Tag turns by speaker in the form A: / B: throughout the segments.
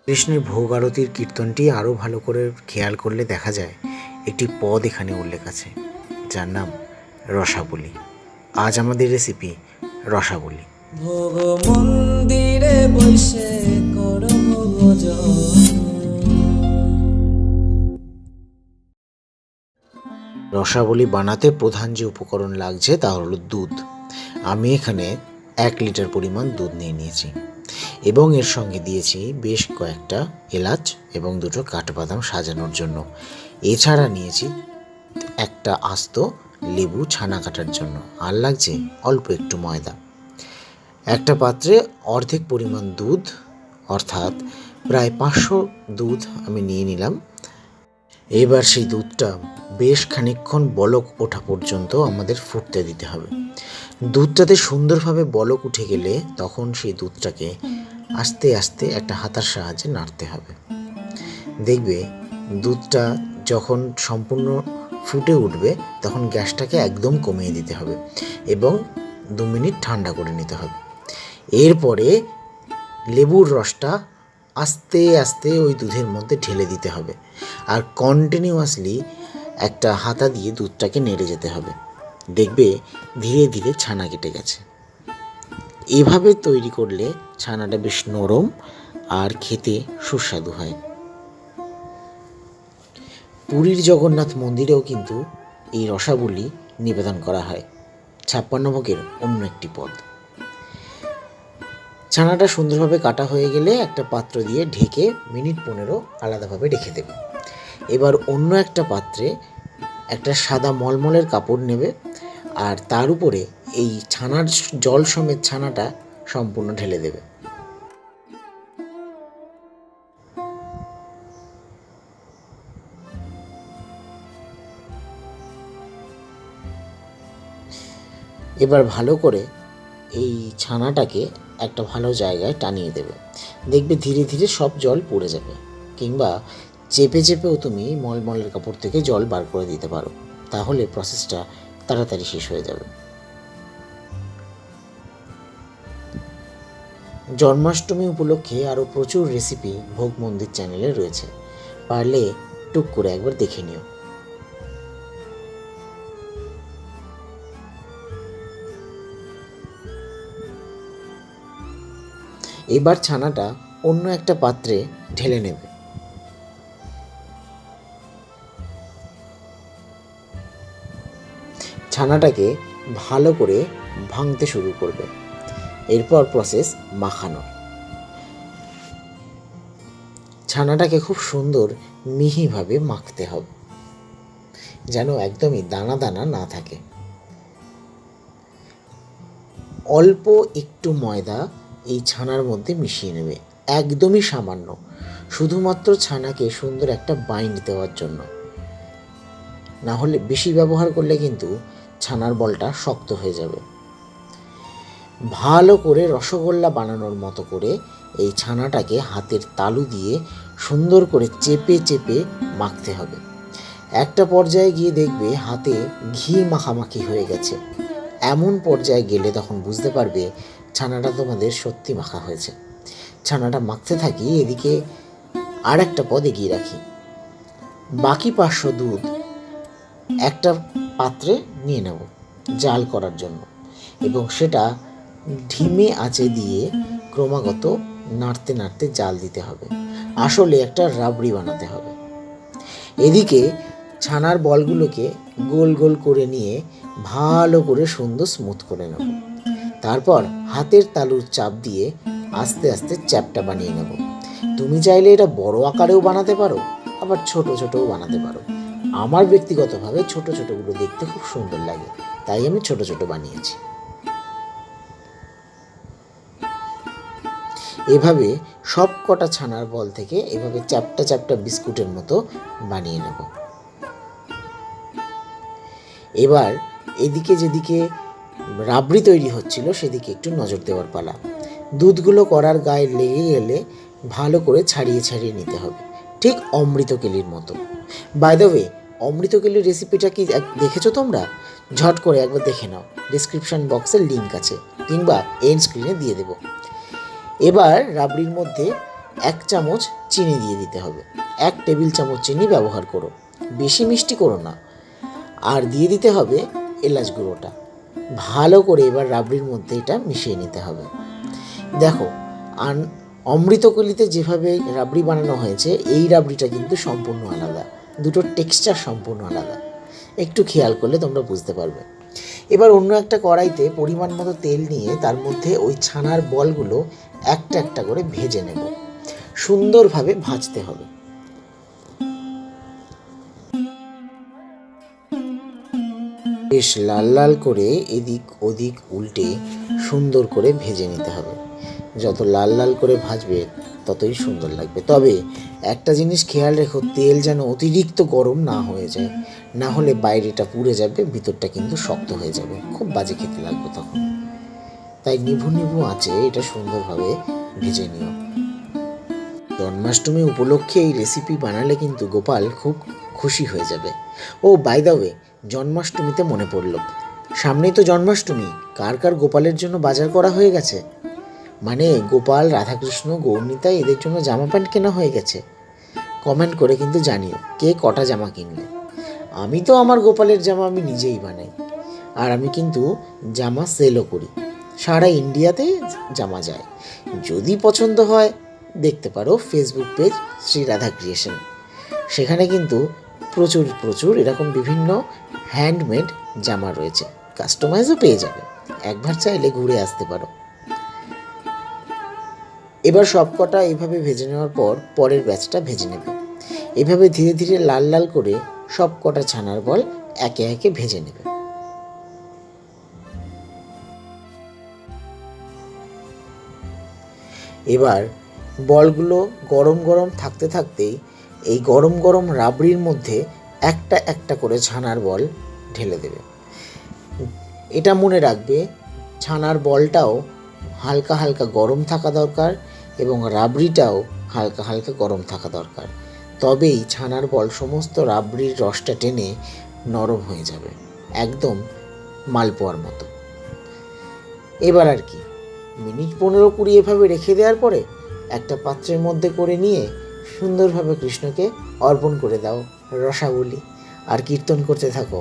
A: কৃষ্ণের ভোগ আরতির কীর্তনটি আরও ভালো করে খেয়াল করলে দেখা যায় একটি পদ এখানে উল্লেখ আছে, যার নাম রসাবলী। আজ আমাদের রেসিপি রসাবলী।
B: ভোগ মন্দিরে বসে করো ভোজন।
A: রসাবলী বানাতে প্রধান যে উপকরণ লাগছে তা হলো দুধ। আমি এখানে 1 লিটার পরিমাণ দুধ নিয়ে নিয়েছি এবং এর সঙ্গে দিয়েছি বেশ কয়েকটা এলাচ এবং 2টো কাঠবাদাম সাজানোর জন্য। এছাড়া নিয়েছি একটা আস্ত লেবু ছানা কাটার জন্য, আর লাগছে অল্প একটু ময়দা। একটা পাত্রে অর্ধেক পরিমাণ দুধ, অর্থাৎ প্রায় 500 দুধ আমি নিয়ে নিলাম। এবার সেই দুধটা বেশ খানিকক্ষণ বলক ওঠা পর্যন্ত আমাদের ফুটতে দিতে হবে। দুধটাতে সুন্দরভাবে বলক উঠে গেলে তখন সেই দুধটাকে আস্তে আস্তে একটা হাতার সাহায্যে নাড়তে হবে। দেখবে দুধটা যখন সম্পূর্ণ ফুটে উঠবে তখন গ্যাসটাকে একদম কমিয়ে দিতে হবে এবং 2 মিনিট ঠান্ডা করে নিতে হবে। এরপরে লেবুর রসটা আস্তে আস্তে ওই দুধের মধ্যে ঢেলে দিতে হবে আর কন্টিনিউয়াসলি একটা হাতা দিয়ে দুধটাকে নেড়ে যেতে হবে। দেখবে ধীরে ধীরে ছানা কেটে গেছে। এভাবে তৈরি করলে ছানাটা বেশ নরম আর খেতে সুস্বাদু হয়। পুরীর জগন্নাথ মন্দিরেও কিন্তু এই রসাবলী নিবেদন করা হয়, 56 ভোগের অন্য একটি পদ। ছানাটা সুন্দরভাবে কাটা হয়ে গেলে একটা পাত্র দিয়ে ঢেকে মিনিট 15 আলাদাভাবে রেখে দেবে। এবার অন্য একটা পাত্রে একটা সাদা মলমলের কাপড় নেবে আর তার উপরে এই ছানার জল সমেত ছানাটা সম্পূর্ণ ঢেলে দেবে। এবার ভালো করে এই ছানাটাকে একটা ভালো জায়গায় টানিয়ে দেবে। দেখবে ধীরে ধীরে সব জল পড়ে যাবে, কিংবা চেপে চেপেও তুমি মলমলের কাপড় থেকে জল বার করে দিতে পারো, তাহলে প্রসেসটা তাড়াতাড়ি শেষ হয়ে যাবে। জন্মাষ্টমী উপলক্ষে আরও প্রচুর রেসিপি ভোগ মন্দির চ্যানেলে রয়েছে, পারলে টুক করে একবার দেখে নিও। এবার ছানাটা অন্য একটা পাত্রে ঢেলে নেবে। ছানাটাকে ভালো করে ভাঙতে শুরু করবে। এরপর প্রসেস মাখানো। ছানাটাকে খুব সুন্দর মিহিভাবে মাখতে হবে, যেন একদমই দানা দানা না থাকে। অল্প একটু ময়দা এই ছানার মধ্যে মিশিয়ে নেবে, একদমই সামান্য, শুধুমাত্র ছানাকে সুন্দর একটা বাইন্ড দেওয়ার জন্য। না হলে বেশি ব্যবহার করলে কিন্তু ছানার বলটা শক্ত হয়ে যাবে। ভালো করে রসগোল্লা বানানোর মতো করে এই ছানাটাকে হাতের তালু দিয়ে সুন্দর করে চেপে চেপে মাখতে হবে। একটা পর্যায়ে গিয়ে দেখবে হাতে ঘি মাখামাখি হয়ে গেছে। এমন পর্যায়ে গেলে তখন বুঝতে পারবে ছানাটা তোমাদের সত্যি মাখা হয়েছে। ছানাটা মাখতে থাকি, এদিকে আর একটা পদ এগিয়ে রাখি। বাকি 500 দুধ একটা পাত্রে নিয়ে নেব জাল করার জন্য, এবং সেটা ধিমে আঁচে দিয়ে ক্রমাগত নাড়তে নাড়তে জাল দিতে হবে। আসলে একটা রাবড়ি বানাতে হবে। এদিকে ছানার বলগুলোকে গোল গোল করে নিয়ে ভালো করে সুন্দর স্মুথ করে নেব। তারপর হাতের তালুর চাপ দিয়ে আস্তে আস্তে চ্যাপটা বানিয়ে নেব। তুমি চাইলে এটা বড় আকারেও বানাতে পারো, আবার ছোট ছোটও বানাতে পারো। আমার ব্যক্তিগতভাবে ছোট ছোটগুলো দেখতে খুব সুন্দর লাগে, তাই আমি ছোট ছোট বানিয়েছি। এভাবে সব কটা ছানার বল থেকে এভাবে চ্যাপটা চ্যাপটা বিস্কুটের মতো বানিয়ে নেব। এবার এদিকে যেদিকে রাবড়ি তৈরি হচ্ছিল সেদিকে একটু নজর দেওয়ার পালা। দুধগুলো কড়ার গায়ে লেগে গেলে ভালো করে ছাড়িয়ে ছাড়িয়ে নিতে হবে, ঠিক অমৃতকেলির মতো। বাই দ্য ওয়ে, অমৃতকেলির রেসিপিটা কি দেখেছো তোমরা? ঝট করে একবার দেখে নাও, ডিসক্রিপশন বক্সে লিঙ্ক আছে, কিংবা এন্ড স্ক্রিনে দিয়ে দেব। এবার রাবড়ির মধ্যে 1 চামচ চিনি দিয়ে দিতে হবে। 1 টেবিল চামচ চিনি ব্যবহার করো, বেশি মিষ্টি করো না। আর দিয়ে দিতে হবে এলাচ গুঁড়োটা। ভালো করে এবার রাবড়ির মধ্যে এটা মিশিয়ে নিতে হবে। দেখো, অমৃতকলিতে যেভাবে রাবড়ি বানানো হয়েছে, এই রাবড়িটা কিন্তু সম্পূর্ণ আলাদা, দুটোর টেক্সচার সম্পূর্ণ আলাদা। একটু খেয়াল করলে তোমরা বুঝতে পারবে। এবার অন্য একটা কড়াইতে পরিমাণ মতো তেল নিয়ে তার মধ্যে ওই ছানার বলগুলো একটা একটা করে ভেজে নেব। সুন্দরভাবে ভাজতে হবে। বেশ লাল লাল করে এদিক ওদিক উল্টে সুন্দর করে ভেজে নিতে হবে। যত লাল লাল করে ভাজবে ততই সুন্দর লাগবে। তবে একটা জিনিস খেয়াল রেখো, তেল যেন অতিরিক্ত গরম না হয়ে যায়, না হলে বাইরেটা পুড়ে যাবে, ভিতরটা কিন্তু শক্ত হয়ে যাবে, খুব বাজে খেতে লাগবে তখন। তাই নিভু নিভু আঁচে এটা সুন্দরভাবে ভেজে নিও। জন্মাষ্টমী উপলক্ষে এই রেসিপি বানালে কিন্তু গোপাল খুব খুশি হয়ে যাবে। ও বাই দ্য ওয়ে, জন্মাষ্টমীতে মনে পড়ল, সামনেই তো জন্মাষ্টমী। কার কার গোপালের জন্য বাজার করা হয়ে গেছে? মানে গোপাল, রাধাকৃষ্ণ, গৌরনীতা এদের জন্য জামা প্যান্ট কেনা হয়ে গেছে? কমেন্ট করে কিন্তু জানিও কে কটা জামা কিনলে। আমি তো আমার গোপালের জামা আমি নিজেই বানাই, আর আমি কিন্তু জামা সেলও করি। সারা ইন্ডিয়াতে জামা যায়। যদি পছন্দ হয় দেখতে পারো Facebook page Shri Radha creation. সেখানে কিন্তু প্রচুর প্রচুর এরকম বিভিন্ন হ্যান্ডমেড জামা রয়েছে, কাস্টমাইজও পেয়ে যাবে। একবার চাইলে ঘুরে আসতে পারো। এবার সব কটা এইভাবে ভেজে নেওয়ার পর পরের ব্যাচটা ভেজে নেবে। এভাবে ধীরে ধীরে লাল লাল করে সব কটা ছানার বল একে একে ভেজে নেবে। এবার বলগুলো গরম গরম থাকতে থাকতেই এই গরম গরম রাবড়ির মধ্যে একটা একটা করে ছানার বল ঢেলে দেবে। এটা মনে রাখবে, ছানার বলটাও হালকা হালকা গরম থাকা দরকার এবং রাবড়িটাও হালকা হালকা গরম থাকা দরকার। তবেই ছানার বল সমস্ত রাবড়ির রসটা টেনে নরম হয়ে যাবে, একদম মালপোয়ার মতো। এবার আর কি, মিনিট 15-20 এভাবে রেখে দেওয়ার পরে একটা পাত্রের মধ্যে করে নিয়ে সুন্দরভাবে কৃষ্ণকে অর্পণ করে দাও রসাবলি, আর কীর্তন করতে থাকো,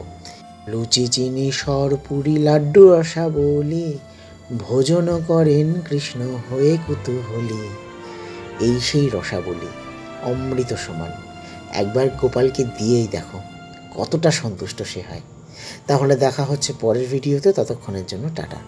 A: লুচি চিনি সর পুরি লাড্ডু রসাবলি, ভোজন করেন কৃষ্ণ হয়ে কুতূহলী। এই সেই রসাবলি, অমৃত সমান। একবার গোপালকে দিয়েই দেখো কতটা সন্তুষ্ট সে হয়। তাহলে দেখা হচ্ছে পরের ভিডিওতে, ততক্ষণের জন্য টাটা।